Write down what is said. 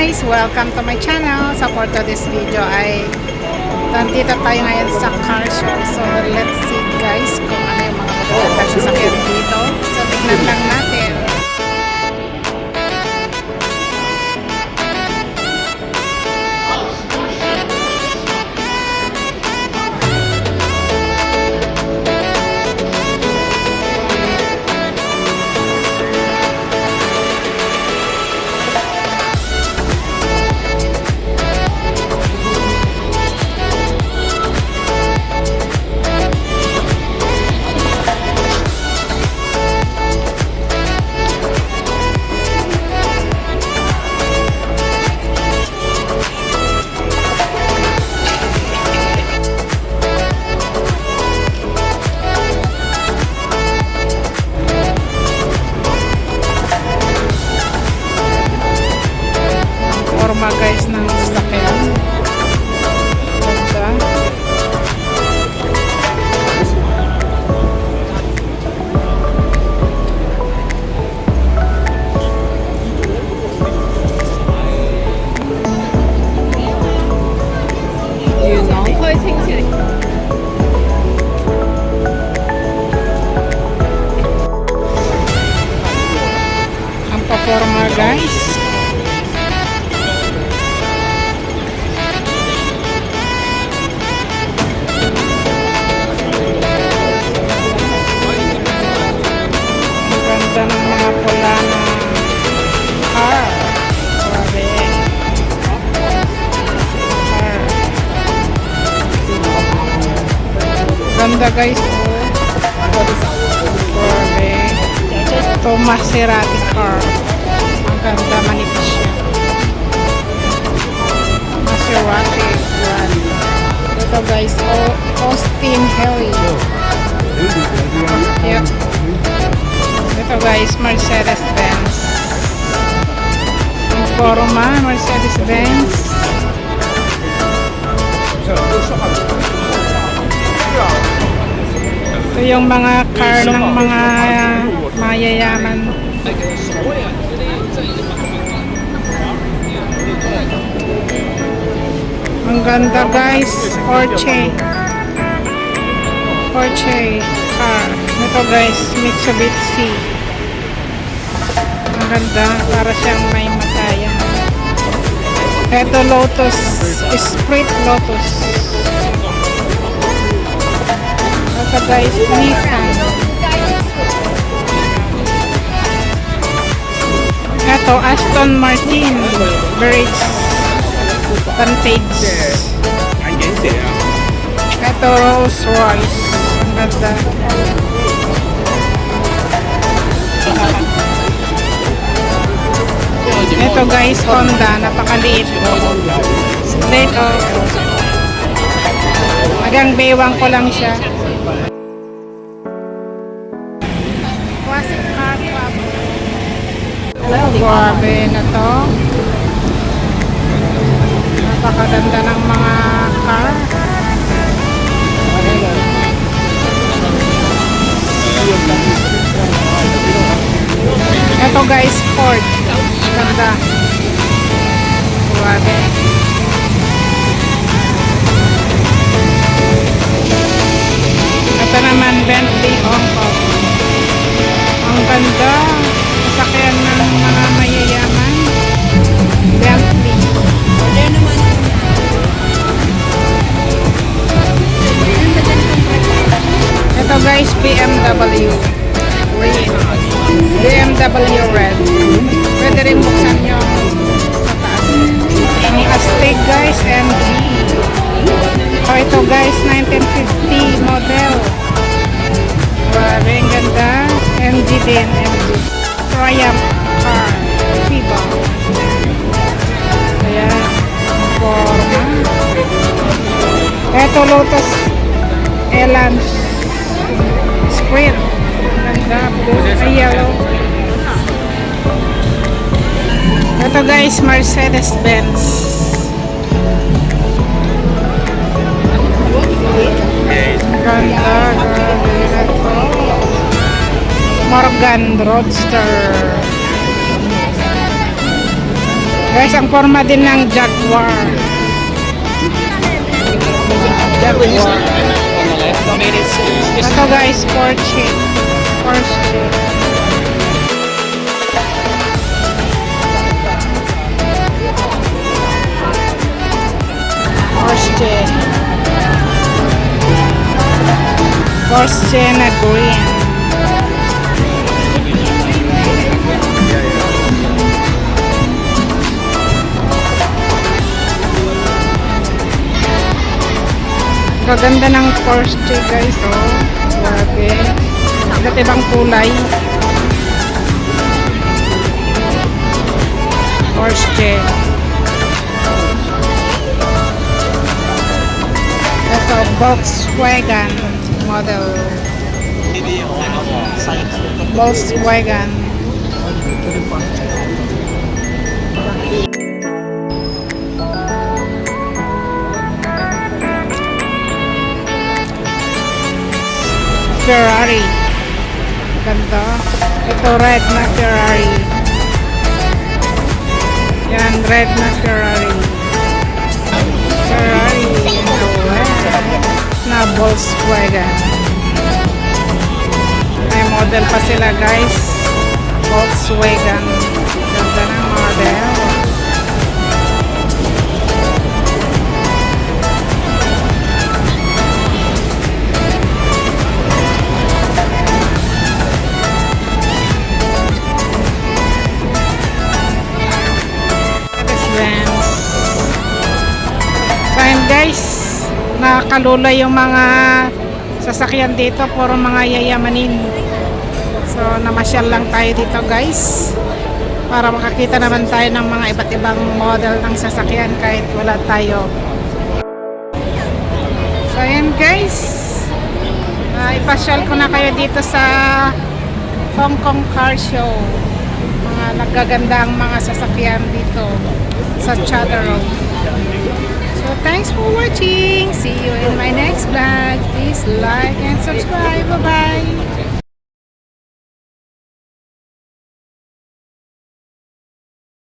guys! Welcome to my channel. Sa for this video ay nandito tayo ngayon sa car show. So let's see guys kung ano yung mga magagandang sasakyan dito. So tignan lang natin. Forma guys ng sasakyan. Ganda. Ang pa-forma guys. Ng mga pula na car. Grabe. Car. Ganda guys. Grabe. Ito Maserati car. Ang ganda, manipis siya. Maserati. Ito guys. Austin Haley. Yep. Ito guys, Mercedes-Benz. Ang forma, Mercedes-Benz. Ito yung mga car ng mga mayayaman. Ang ganda guys, Porsche car. Ito guys, Mitsubishi. Ang ganda, para siyang may matayan. Ito Lotus, Esprit Lotus. Ito guys, Nissan. Ito Aston Martin Bridge Vantage. Ito Rolls Royce. Ang ganda. Ito guys, Honda, napakaliit. Straight off. Hanggang baywang ko lang siya. Classic car club. Grabe na to. Napakaganda ng mga car. Ito guys, Ford. Ganda. Grabe. Ito naman, Bentley Hong Kong. Ang ganda. Sasakyan ng mga mayayaman. Bentley. Ito guys, BMW. Red. BMW Red. Pwede rin buksan yung mataas. Ang Aztek guys, MG. So ito guys, 1950 model. Grabe, ang ganda. MG din, MG. Triumph car. FIBA. Ayan. Forma. Ito Lotus Elan Sprint. Ganda, blue, yellow. Ito guys, Mercedes-Benz. Ganda, Morgan Roadster. Guys, ang forma din ng Jaguar. Jaguar. On the left, I mean, it's Ito guys, Porsche. Porsche. Porsche. Porsche na green. Gaganda ng Porsche guys, oh. Grabe. Iba't ibang kulay. Porsche. Ito, Volkswagen model. Volkswagen. Ferrari. Ganda. Ito red na Ferrari. Yan, red na Ferrari. Ferrari. Na Volkswagen. May model pa sila guys. Volkswagen. Ganda ng model. Guys, nakakalula yung mga sasakyan dito, puro mga yayamanin. So namasyal lang tayo dito guys para makakita naman tayo ng mga iba't ibang model ng sasakyan kahit wala tayo. So ayan guys, ipasyal ko na kayo dito sa Hong Kong Car Show. Mga nagaganda ang mga sasakyan dito sa Chatham Road. So thanks for watching. See you in my next vlog. Please like and subscribe. Bye bye.